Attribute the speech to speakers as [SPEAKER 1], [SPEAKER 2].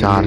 [SPEAKER 1] 4